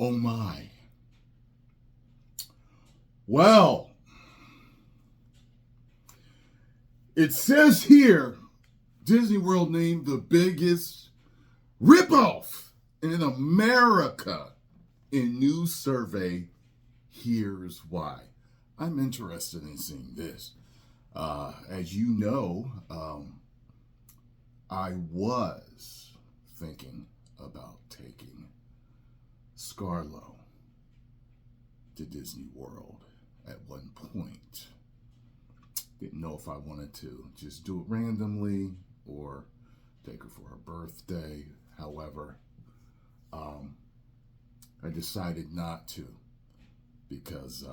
Oh my. Well, it says here Disney World named the biggest ripoff in America in new survey. Here's why. I'm interested in seeing this. As you know, I was thinking about taking Scarlo to Disney World at one point. Didn't know if I wanted to just do it randomly or take her for her birthday. However, I decided not to because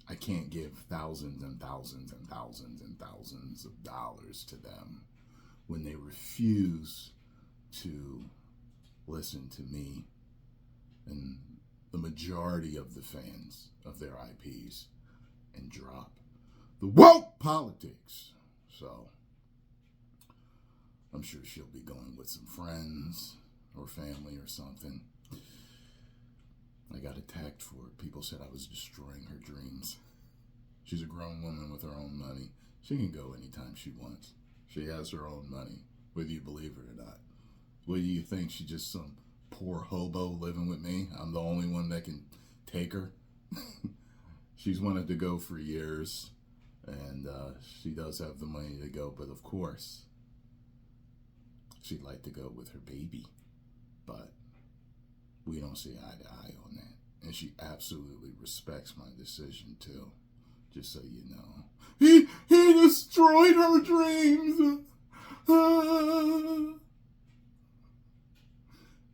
I can't give thousands and thousands and thousands and thousands of dollars to them when they refuse to listen to me and the majority of the fans of their IPs and drop the woke politics. So I'm sure she'll be going with some friends or family or something. I got attacked for it. People said I was destroying her dreams. She's a grown woman with her own money. She can go anytime she wants. She has her own money, whether you believe it or not. What do you think? She's just some poor hobo living with me? I'm the only one that can take her? She's wanted to go for years, and she does have the money to go, but of course, she'd like to go with her baby, but we don't see eye to eye on that. And she absolutely respects my decision, too. Just so you know. He destroyed her dreams.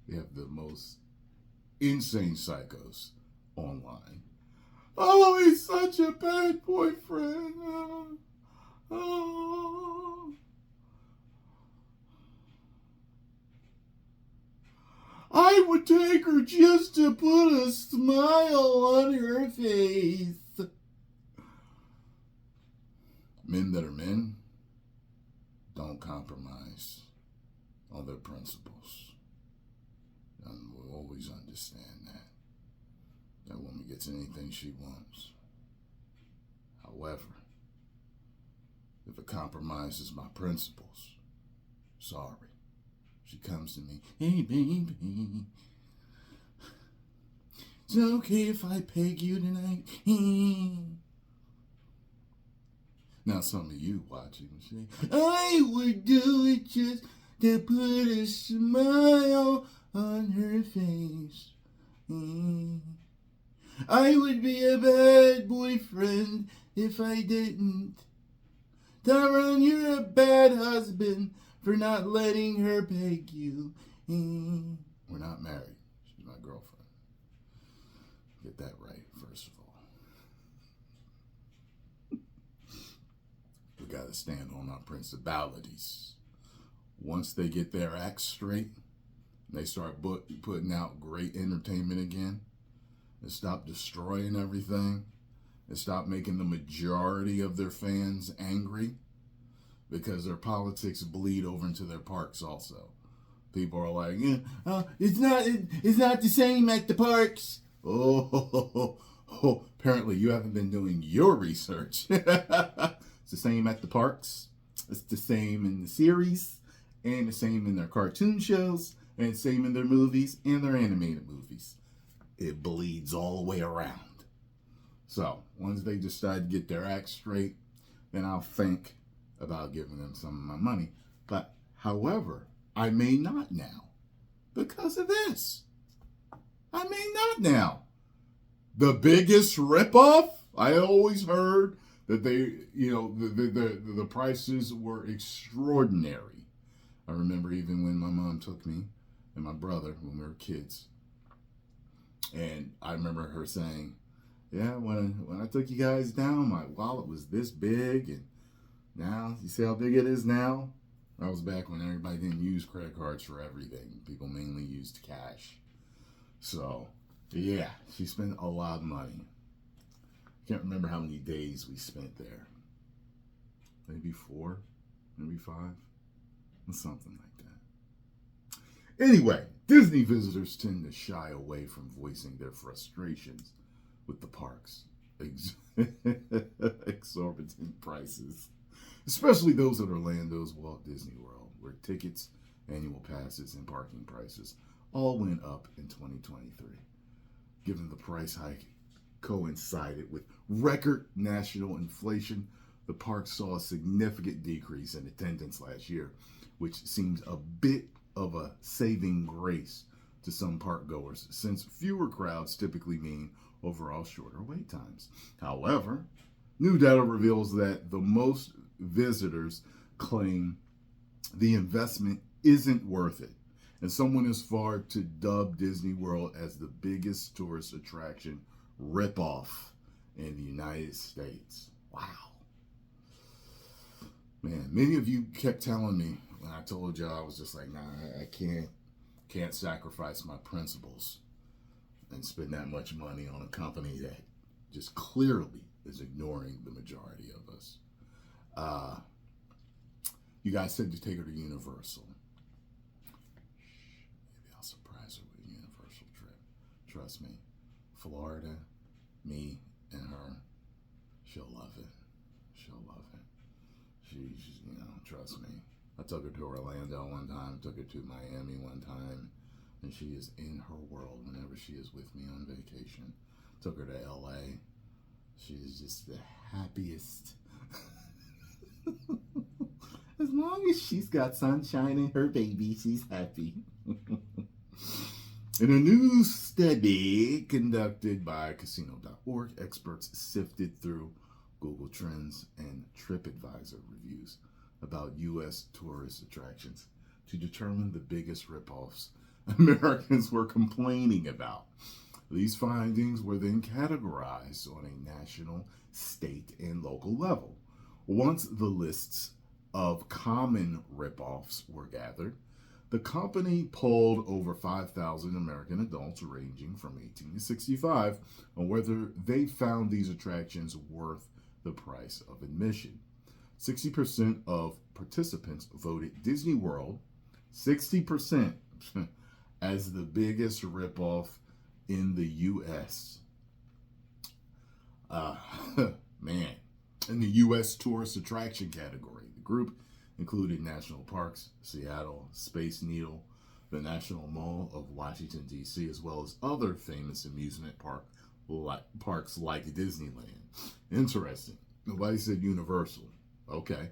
We have the most insane psychos online. Oh, he's such a bad boyfriend. Oh. I would take her just to put a smile on her face. Men that are men don't compromise on their principles. And we'll always understand that. That woman gets anything she wants. However, if it compromises my principles, sorry. She comes to me, hey baby, it's okay if I peg you tonight. Now some of you watching say, I would do it just to put a smile on her face. I would be a bad boyfriend if I didn't. Tyrone, you're a bad husband for not letting her peg you. We're not married. She's my girlfriend. Get that right, first of all. We got to stand on our principalities. Once they get their act straight, they start putting out great entertainment again, and stop destroying everything, and stop making the majority of their fans angry, because their politics bleed over into their parks also. People are like, it's not the same at the parks. Apparently you haven't been doing your research. It's the same at the parks. It's the same in the series, and the same in their cartoon shows, and the same in their movies and their animated movies. It bleeds all the way around. So once they decide to get their act straight, then I'll think about giving them some of my money. But however, I may not now because of this. I may not now. The biggest ripoff, I always heard that they, the prices were extraordinary. I remember even when my mom took me and my brother when we were kids. And I remember her saying, yeah, when I took you guys down, my wallet was this big, and now, you see how big it is now? That was back when everybody didn't use credit cards for everything. People mainly used cash. So, yeah, she spent a lot of money. I can't remember how many days we spent there. Maybe 4, maybe 5, or something like that. Anyway, Disney visitors tend to shy away from voicing their frustrations with the park's exorbitant prices, especially those at Orlando's Walt Disney World, where tickets, annual passes, and parking prices all went up in 2023. Given the price hike coincided with record national inflation, the park saw a significant decrease in attendance last year, which seems a bit of a saving grace to some park goers, since fewer crowds typically mean overall shorter wait times. However, new data reveals that the most visitors claim the investment isn't worth it, and someone as far to dub Disney World as the biggest tourist attraction ripoff in the United States. Wow. Man, many of you kept telling me when I told y'all, I was just like, nah, I can't sacrifice my principles and spend that much money on a company that just clearly is ignoring the majority of us. You guys said to take her to Universal. Maybe I'll surprise her with a Universal trip. Trust me, Florida, me and her, she'll love it. She'll love it. She's, trust me. I took her to Orlando one time, took her to Miami one time, and she is in her world whenever she is with me on vacation. Took her to LA. She is just the happiest. As long as she's got sunshine in her baby, she's happy. In a new study conducted by Casino.org, experts sifted through Google Trends and TripAdvisor reviews about U.S. tourist attractions to determine the biggest ripoffs Americans were complaining about. These findings were then categorized on a national, state, and local level. Once the lists of common ripoffs were gathered, the company polled over 5,000 American adults ranging from 18 to 65 on whether they found these attractions worth the price of admission. 60% of participants voted Disney World, 60%, as the biggest ripoff in the U.S. Man, in the U.S. tourist attraction category, the group included national parks, Seattle, Space Needle, the National Mall of Washington, D.C., as well as other famous amusement parks like Disneyland. Interesting. Nobody said Universal. Okay.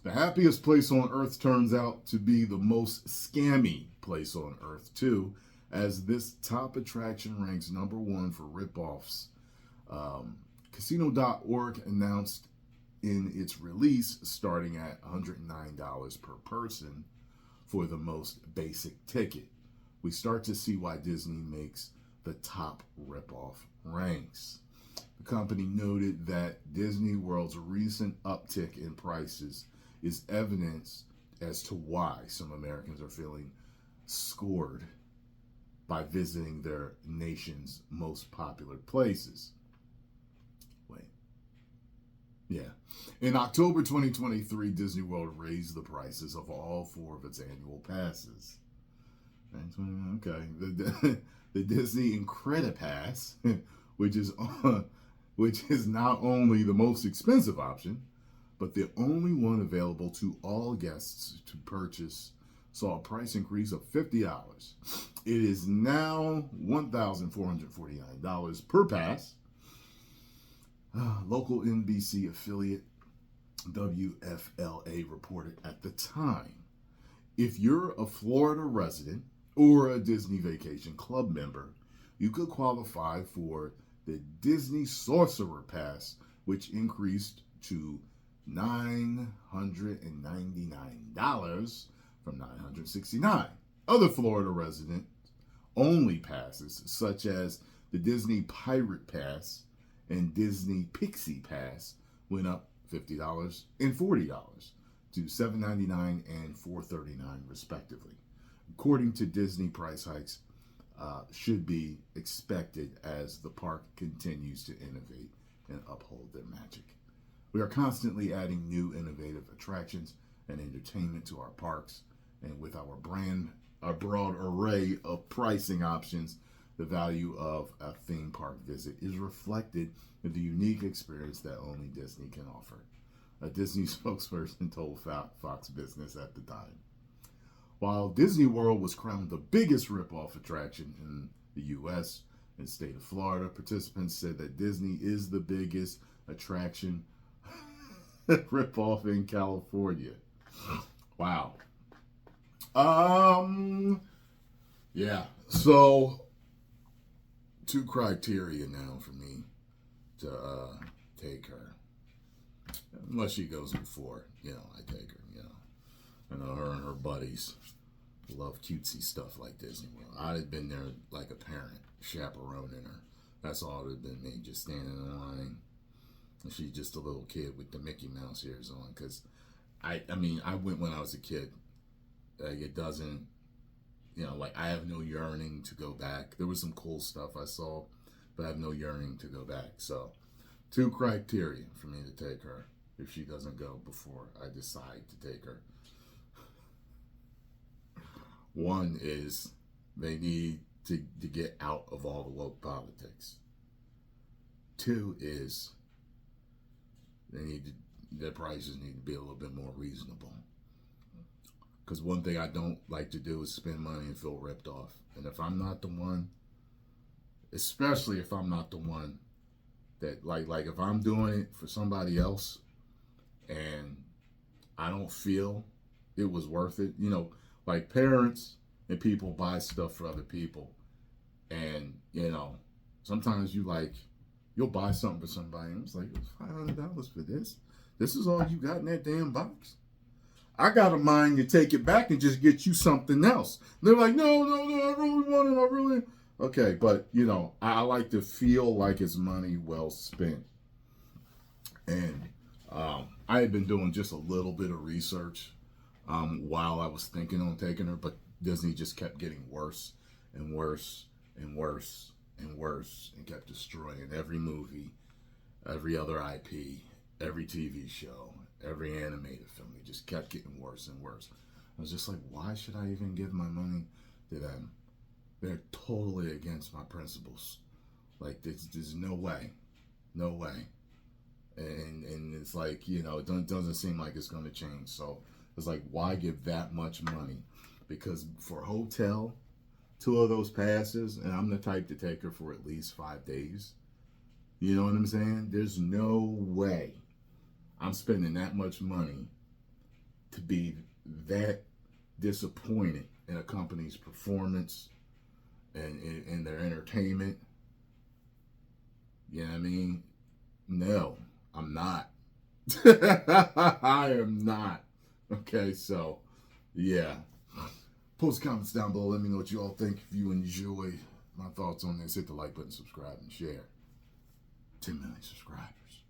The happiest place on Earth turns out to be the most scammy place on Earth, too, as this top attraction ranks number one for ripoffs. Casino.org announced in its release starting at $109 per person for the most basic ticket. We start to see why Disney makes the top ripoff ranks. The company noted that Disney World's recent uptick in prices is evidence as to why some Americans are feeling scored by visiting their nation's most popular places. Yeah. In October 2023, Disney World raised the prices of all four of its annual passes. Okay. The Disney Incredipass, which is not only the most expensive option, but the only one available to all guests to purchase, saw a price increase of $50. It is now $1,449 per pass. Local NBC affiliate WFLA reported at the time, if you're a Florida resident or a Disney Vacation Club member, you could qualify for the Disney Sorcerer Pass, which increased to $999 from $969. Other Florida resident only passes, such as the Disney Pirate Pass and Disney Pixie Pass, went up $50 and $40 to $799 and $439 respectively. According to Disney, price hikes should be expected as the park continues to innovate and uphold their magic. We are constantly adding new innovative attractions and entertainment to our parks, and with our brand a broad array of pricing options, the value of a theme park visit is reflected in the unique experience that only Disney can offer. A Disney spokesperson told Fox Business at the time. While Disney World was crowned the biggest rip-off attraction in the U.S. and state of Florida, participants said that Disney is the biggest attraction rip-off in California. Wow. Yeah. So, 2 criteria now for me to take her. Unless she goes before, I take her, I know her and her buddies love cutesy stuff like Disney World. I'd have been there like a parent, chaperoning her. That's all it would have been me, just standing in line. And she's just a little kid with the Mickey Mouse ears on. Because, I went when I was a kid. Like, it doesn't, I have no yearning to go back. There was some cool stuff I saw, but I have no yearning to go back. So, 2 criteria for me to take her if she doesn't go before I decide to take her. One is they need to get out of all the woke politics. 2 is their prices need to be a little bit more reasonable. Because one thing I don't like to do is spend money and feel ripped off. And if I'm not the one, especially if I'm not the one that, like if I'm doing it for somebody else and I don't feel it was worth it, like parents and people buy stuff for other people. And, sometimes you'll buy something for somebody and it's like, it was $500 for this. This is all you got in that damn box. I got a mind to take it back and just get you something else. And they're like, no, I really want it. Okay, but, I like to feel like it's money well spent. And I had been doing just a little bit of research while I was thinking on taking her, but Disney just kept getting worse and worse and worse and worse and kept destroying every movie, every other IP, every TV show, every animated film. It just kept getting worse and worse. I was just like, why should I even give my money to them? They're totally against my principles. Like, there's no way. And it's like, it doesn't seem like it's going to change. So it's like, why give that much money? Because for a hotel, 2 of those passes, and I'm the type to take her for at least 5 days. You know what I'm saying? There's no way I'm spending that much money to be that disappointed in a company's performance and their entertainment. You know what I mean? No, I'm not. I am not. Okay, so, yeah. Post comments down below. Let me know what you all think. If you enjoy my thoughts on this, hit the like button, subscribe, and share. 10 million subscribers.